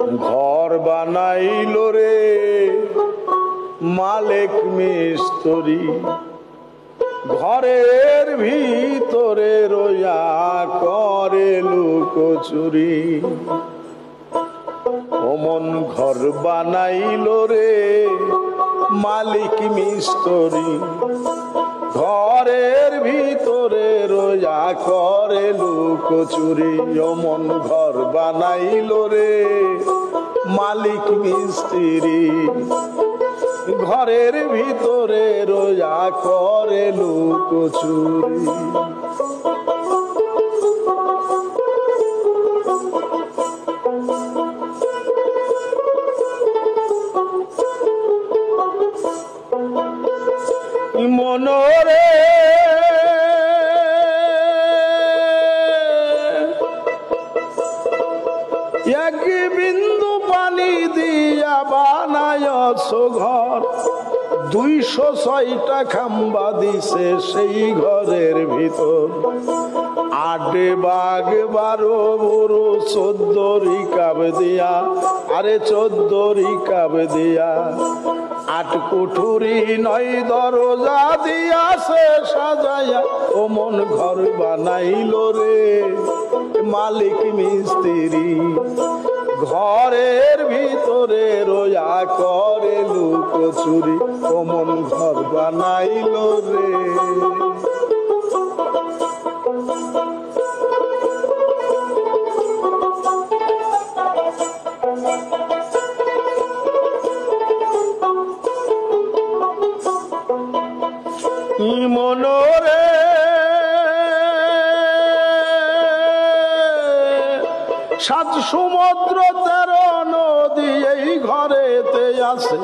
ঘর বানাইল রে মালিক মিস্ত্রি, ঘরের ভিতরে রইয়া করে লুকোচুরি। অমন ঘর বানাইল রে মালিক মিস্ত্রি, ঘরের ভিতরে রইয়া করে লুকোচুরি। অমন ঘর বানাইল রে মালিক মিস্ত্রি, ঘরের ভিতরে রইয়া করে লুকোচুরি। মনরে এক বিন্দু পানি দিয়া বানায়ছ ঘর, 206টা খাম্বা দিছে সেই ঘরের ভিতর। 8 বাঘ 12 বুড়ো 14 রিকাব দিয়া, আরে 14 রিকাব দিয়া, 8 কুঠুরি 9 দরজা দিয়াছে সাজাইয়া। ওমন ঘর বানাইল রে মালিক মিস্ত্রি, ঘরের ভিতরে রইয়া করে লুকোচুরি। ওমন ঘর বানাইল রে। মনরে সাত সমুদ্র 13 নদী এই ঘরেতে আছে।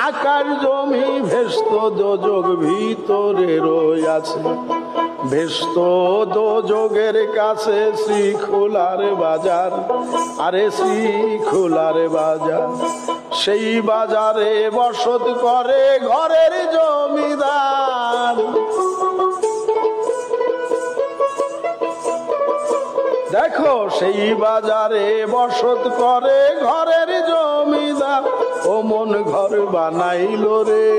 আকার জমি ভেস্ত দোজগ ভিতরে রয়েছে। ভেস্ত দোজগের কাছে শ্রীখোলার বাজার, আরে শ্রীখোলার বাজার। সেই বাজারে বসত করে ঘরের জমিদার। দেখো সেই বাজারে বসত করে ঘরের জমিদার। ওমন ঘর বানাইল রে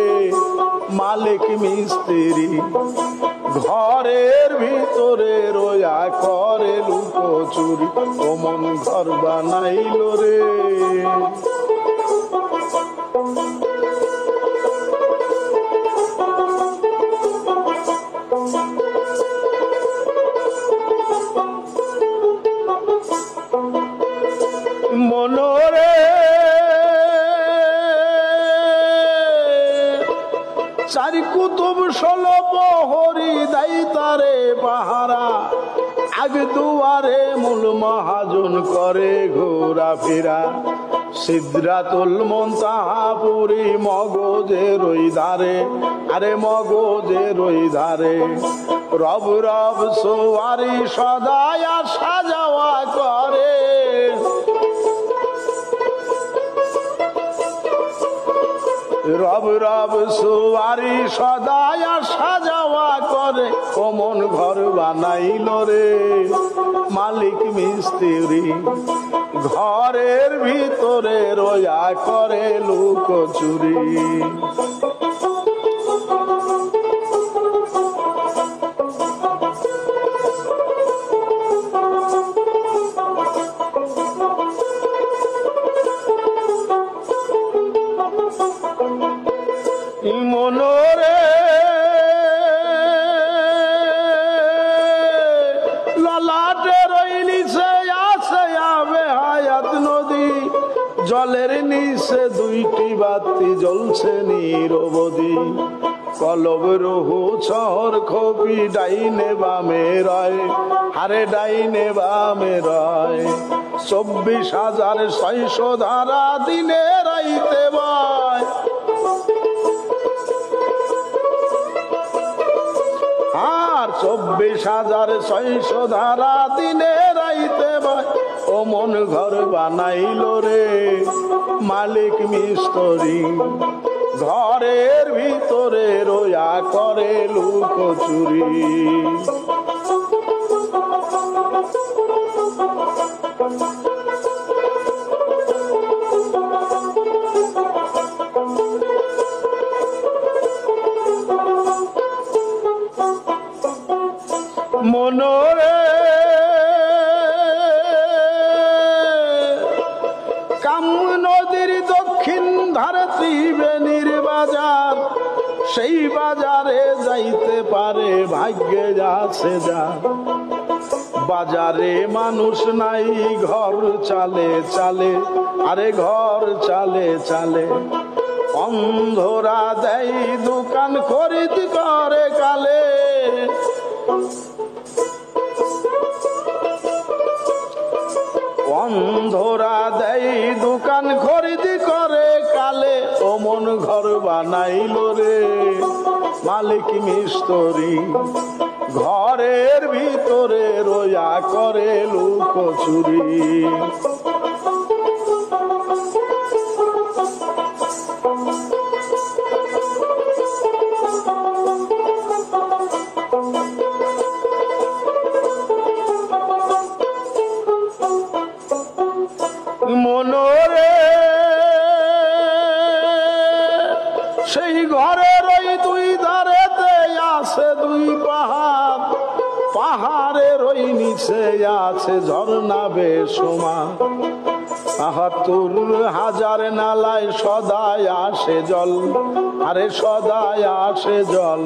মালিক মিস্ত্রি, ঘরের ভিতরে রইয়া করে লুকোচুরি। ওমন ঘর বানাইল রে। মনরে চারি কুতুব 16 প্রহরী দেয় তারে পাহারা। আগে দুয়ারে মূল মহাজন করে ঘোরাফেরা। সিদরাতুল মুনতাহা পুরি মগজের ওই ধারে, আরে মগজের ওই ধারে। রব রব সোয়ারি সদায় আসা যাওয়া করে। রব রব সোয়ারি সদায় আসা যাওয়া করে। ওমন ঘর বানাইল রে মালিক মিস্ত্রি, ঘরের ভিতরে রইয়া করে লুকোচুরি। মনরে ললাটে রইলিছে আছে আবে হায়াত নদী। জলের নিচে 2টি বাতি জ্বলছে নিরবধি। কলব রহু শহর খবি ডাইনে বামে রয়, আরে ডাইনে বামে রয়। 24,600 ধারা দিনে রাইতে বয়। আর 24,600 ধারা দিনে রাইতে বয়। ওমন ঘর বানাইল রে মালিক মিস্ত্রি, ঘরের ভিতরে রইয়া করে লুকোচুরি। ত্রিবেণীর বাজার, সেই বাজারে যাইতে পারে ভাগ্যে আছে যা। বাজারে মানুষ নাই, ঘর চালে চালে, আরে ঘর চালে চালে। অন্ধরা দেয় দোকান, খরিদ করে কালে। অন্ধরা দেয় দোকান, খরিদ করে কালে। ও মন ঘর বানাইল রে মালিক মিস্ত্রি, ঘরের ভিতরে রোয়া করে লুকোচুরি। মনোরে সেই ঘরের ওই দুই ধারেতে আছে দুই পাহাড়, পাহাড়ের ওই নিচে আছে ঝর্ণা বেসুমার। ৭২,০০০ নালায় সদায় আসে জল, আরে সদায় আসে জল।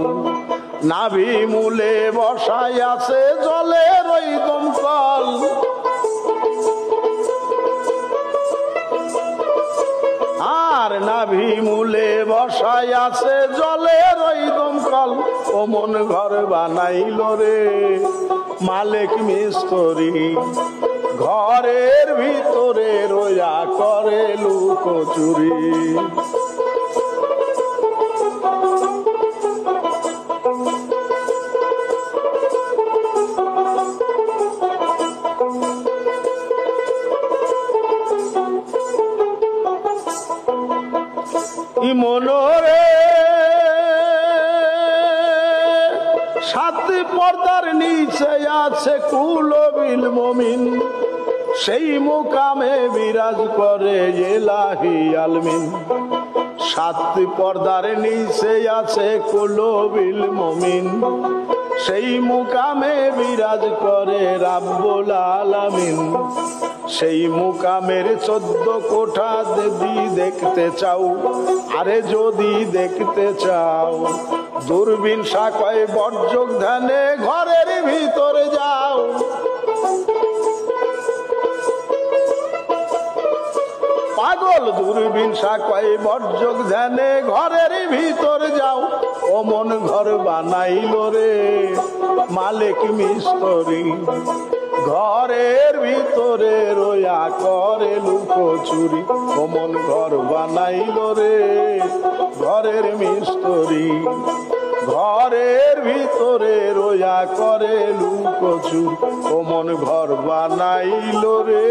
নাভি মূলে বসায় আছে জলের ওই দমকল। আর নাভি মূলে বসায় আছে জলের ওই দমকল। ও মন ঘর বানাইল রে মালিক মিস্ত্রি, ঘরের ভিতরে রোয়া করে লুকোচুরি। মনোরে সাত পর্দার নিচে আছে কুলবিল মুমিন, সেই মুকামে বিরাজ করে ইলাহি আলমিন। সাত পর্দার নিচে আছে কুলবিল মুমিন, সেই মুকামে বিরাজ করে রাব্বুল আলামিন। সেই মুকামের 14 কোঠা যদি দেখতে চাও, আরে যদি দেখতে চাও, দূরবীন শাখায় বর্জক ধ্যানে ঘরের ভিতরে যাও। পাগল দূরবীন শাখায় বর্জক ধ্যানে ঘরের ভিতর যাও। ও মন ঘর বানাইল রে মালিক মিস্ত্রি, ঘরের ভিতরে রোয়া করে লুকোচুরি। ও মন ঘর বানাইল রে ঘরের মিস্ত্রি, ঘরের ভিতরে রোয়া করে লুকোচুরি। ও মন ঘর বানাইল রে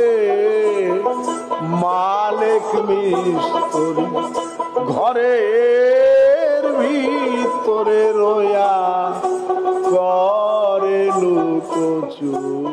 মালিক মিস্ত্রি, ঘরের ভিতরে রোয়া করে লুকোচুরি।